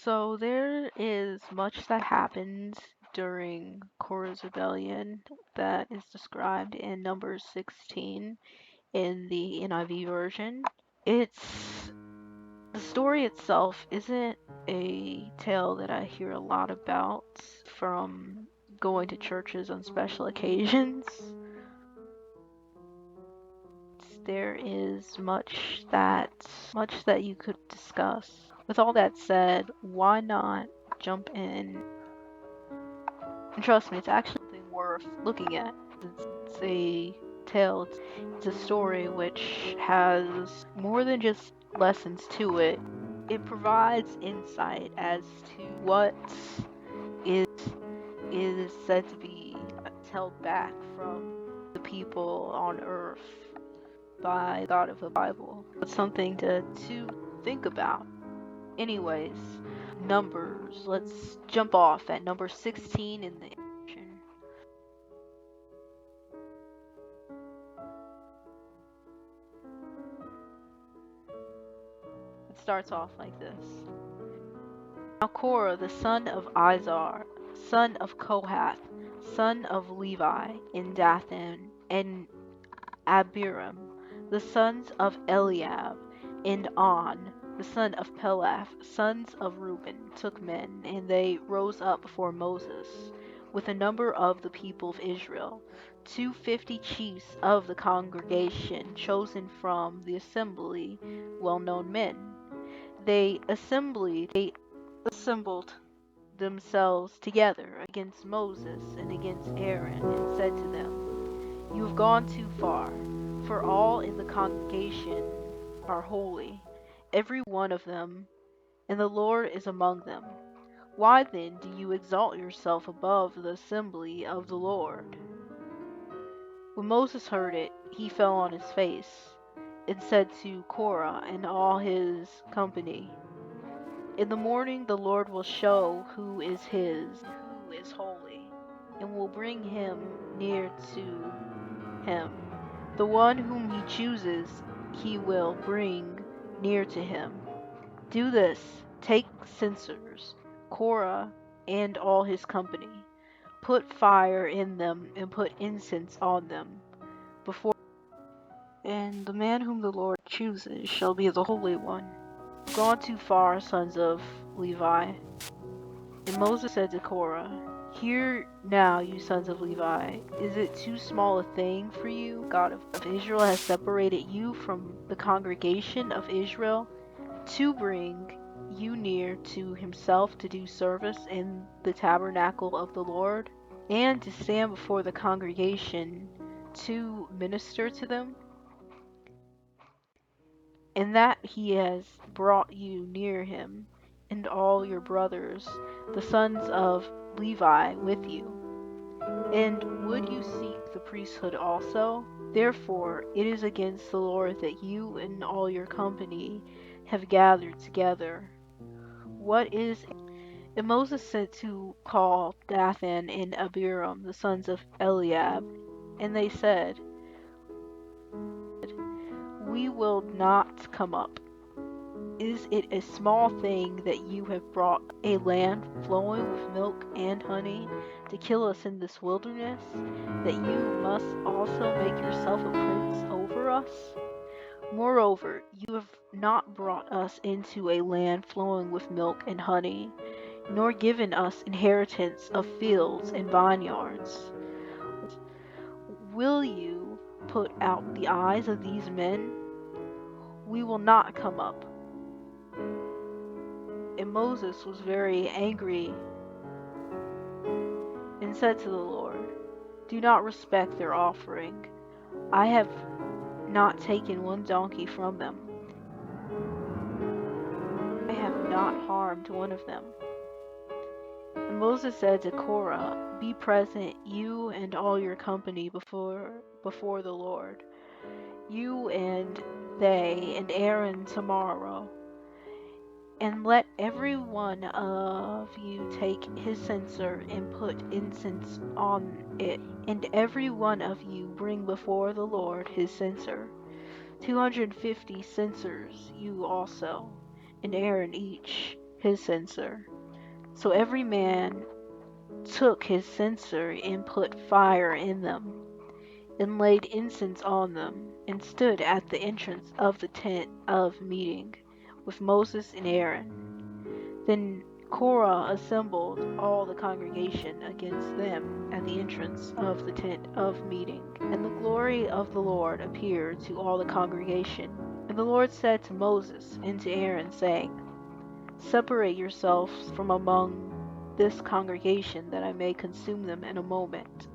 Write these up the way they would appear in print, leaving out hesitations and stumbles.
So there is much that happens during Korah's rebellion that is described in Numbers 16 in the NIV version. The story itself isn't a tale that I hear a lot about from going to churches on special occasions. There is much that you could discuss. With all that said, why not jump in? And trust me, it's actually something worth looking at. It's a tale, it's a story which has more than just lessons to it. It provides insight as to what is said to be held back from the people on earth by the God of the Bible. It's something to think about. Anyways, Numbers. Let's jump off at number 16 in the introduction. It starts off like this. Now Korah, the son of Izhar, son of Kohath, son of Levi, in Dathan, and Abiram, the sons of Eliab, and On, the son of Peleth, sons of Reuben, took men, and they rose up before Moses, with a number of the people of Israel, 250 chiefs of the congregation, chosen from the assembly, well-known men. They assembled themselves together against Moses and against Aaron, and said to them, "You have gone too far, for all in the congregation are holy, every one of them, and the Lord is among them. Why then do you exalt yourself above the assembly of the Lord?" When Moses heard it, he fell on his face, and said to Korah and all his company, "In the morning the Lord will show who is his, who is holy, and will bring him near to him. The one whom he chooses he will bring near to him. Do this, take censers, Korah and all his company. Put fire in them and put incense on them before, and the man whom the Lord chooses shall be the Holy One. Gone too far, sons of Levi." And Moses said to Korah, "Hear now, you sons of Levi, is it too small a thing for you? God of Israel has separated you from the congregation of Israel to bring you near to himself to do service in the tabernacle of the Lord, and to stand before the congregation to minister to them, and that he has brought you near him, and all your brothers, the sons of Levi, with you. And would you seek the priesthood also? Therefore it is against the Lord that you and all your company have gathered together. What is it?" And Moses sent to call Dathan and Abiram, the sons of Eliab, and they said, "We will not come up. Is it a small thing that you have brought a land flowing with milk and honey to kill us in this wilderness, that you must also make yourself a prince over us? Moreover, you have not brought us into a land flowing with milk and honey, nor given us inheritance of fields and vineyards. Will you put out the eyes of these men? We will not come up." And Moses was very angry and said to the Lord, "Do not respect their offering. I have not taken one donkey from them. I have not harmed one of them." And Moses said to Korah, "Be present, you and all your company before the Lord, you and they and Aaron tomorrow. And let every one of you take his censer and put incense on it, and every one of you bring before the Lord his censer. 250 censers you also, and Aaron each his censer. So every man took his censer and put fire in them, and laid incense on them, and stood at the entrance of the tent of meeting with Moses and Aaron. Then Korah assembled all the congregation against them at the entrance of the tent of meeting. And the glory of the Lord appeared to all the congregation. And the Lord said to Moses and to Aaron, saying, Separate yourselves from among this congregation, that I may consume them in a moment.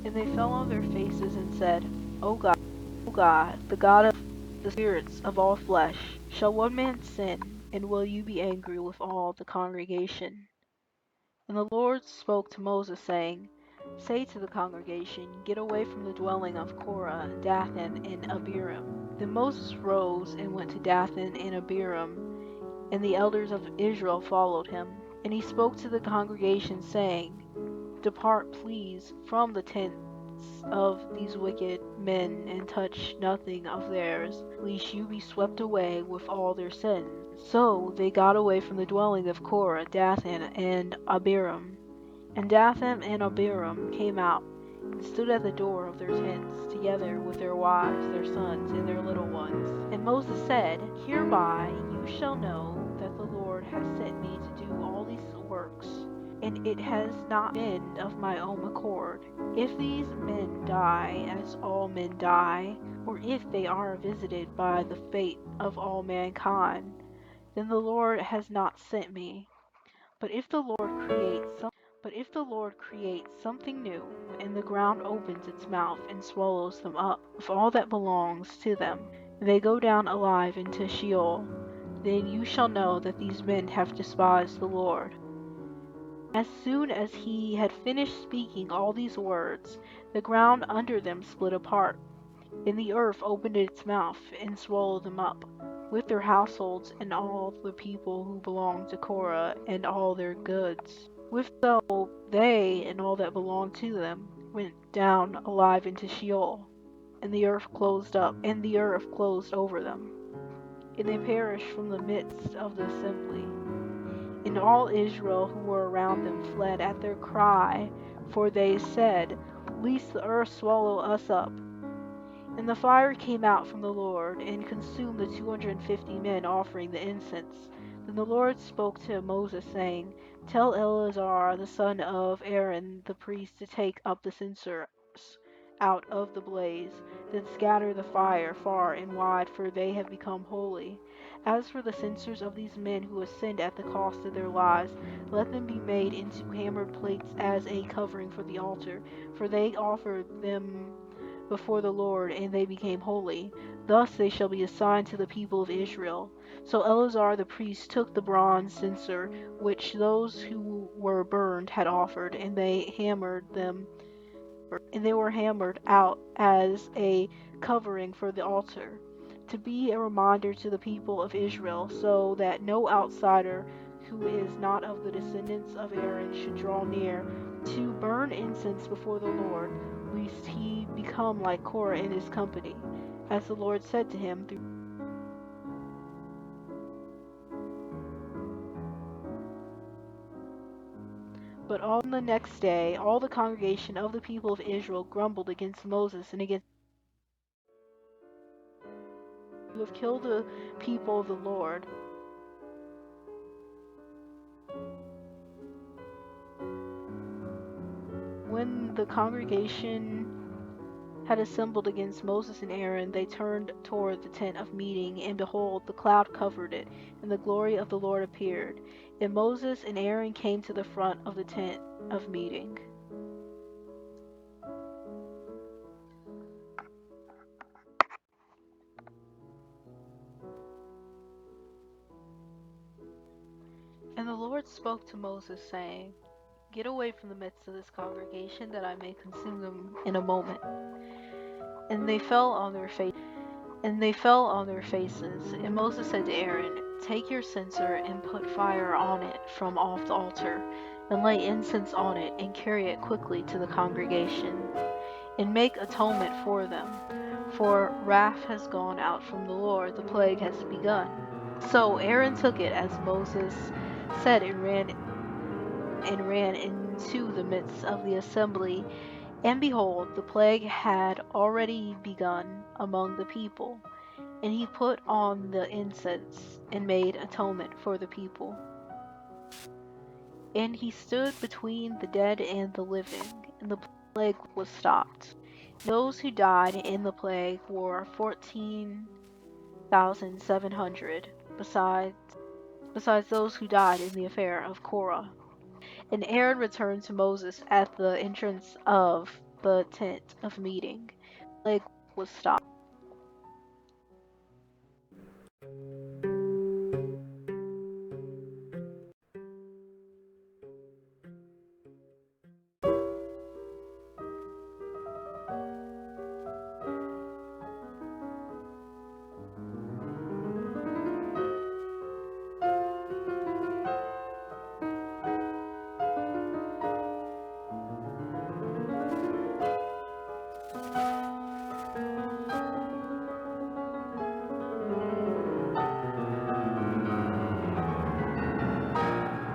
And they fell on their faces and said, O God, the God of the spirits of all flesh, shall one man sin, and will you be angry with all the congregation? And the Lord spoke to Moses, saying, Say to the congregation, Get away from the dwelling of Korah, Dathan, and Abiram. Then Moses rose and went to Dathan and Abiram, and the elders of Israel followed him. And he spoke to the congregation, saying, Depart, please, from the tents of these wicked men, and touch nothing of theirs, lest you be swept away with all their sins. So they got away from the dwelling of Korah, Dathan, and Abiram. And Dathan and Abiram came out, and stood at the door of their tents, together with their wives, their sons, and their little ones. And Moses said, Hereby you shall know that the Lord has sent me to do all these works, and it has not been of my own accord. If these men die as all men die, or if they are visited by the fate of all mankind, then the Lord has not sent me. But if the Lord creates something new, and the ground opens its mouth and swallows them up with all that belongs to them, and they go down alive into Sheol, then you shall know that these men have despised the Lord. As soon as he had finished speaking all these words, the ground under them split apart, and the earth opened its mouth and swallowed them up, with their households and all the people who belonged to Korah and all their goods. With so they and all that belonged to them went down alive into Sheol, and the earth closed over them, and they perished from the midst of the assembly. And all Israel who were around them fled at their cry, for they said, Lest the earth swallow us up. And the fire came out from the Lord, and consumed the 250 men offering the incense. Then the Lord spoke to Moses, saying, Tell Eleazar the son of Aaron the priest to take up the censers out of the blaze, then scatter the fire far and wide, for they have become holy. As for the censers of these men who ascend at the cost of their lives, let them be made into hammered plates as a covering for the altar, for they offered them before the Lord, and they became holy. Thus they shall be assigned to the people of Israel. So Eleazar the priest took the bronze censer which those who were burned had offered, and they were hammered out as a covering for the altar, to be a reminder to the people of Israel, so that no outsider who is not of the descendants of Aaron should draw near to burn incense before the Lord, lest he become like Korah and his company, as the Lord said to him through. But on the next day, all the congregation of the people of Israel grumbled against Moses and against, You have killed the people of the Lord. When the congregation had assembled against Moses and Aaron, they turned toward the tent of meeting, and behold, the cloud covered it, and the glory of the Lord appeared. And Moses and Aaron came to the front of the tent of meeting. And the Lord spoke to Moses, saying, Get away from the midst of this congregation, that I may consume them in a moment. And they fell on their faces. And Moses said to Aaron, Take your censer and put fire on it from off the altar. and lay incense on it, and carry it quickly to the congregation, and make atonement for them. For wrath has gone out from the Lord, the plague has begun. So Aaron took it as Moses said, and ran into the midst of the assembly, and behold, the plague had already begun among the people. And he put on the incense, and made atonement for the people. And he stood between the dead and the living, and the plague was stopped. Those who died in the plague were 14,700, besides those who died in the affair of Korah. And Aaron returned to Moses at the entrance of the tent of meeting. The plague was stopped.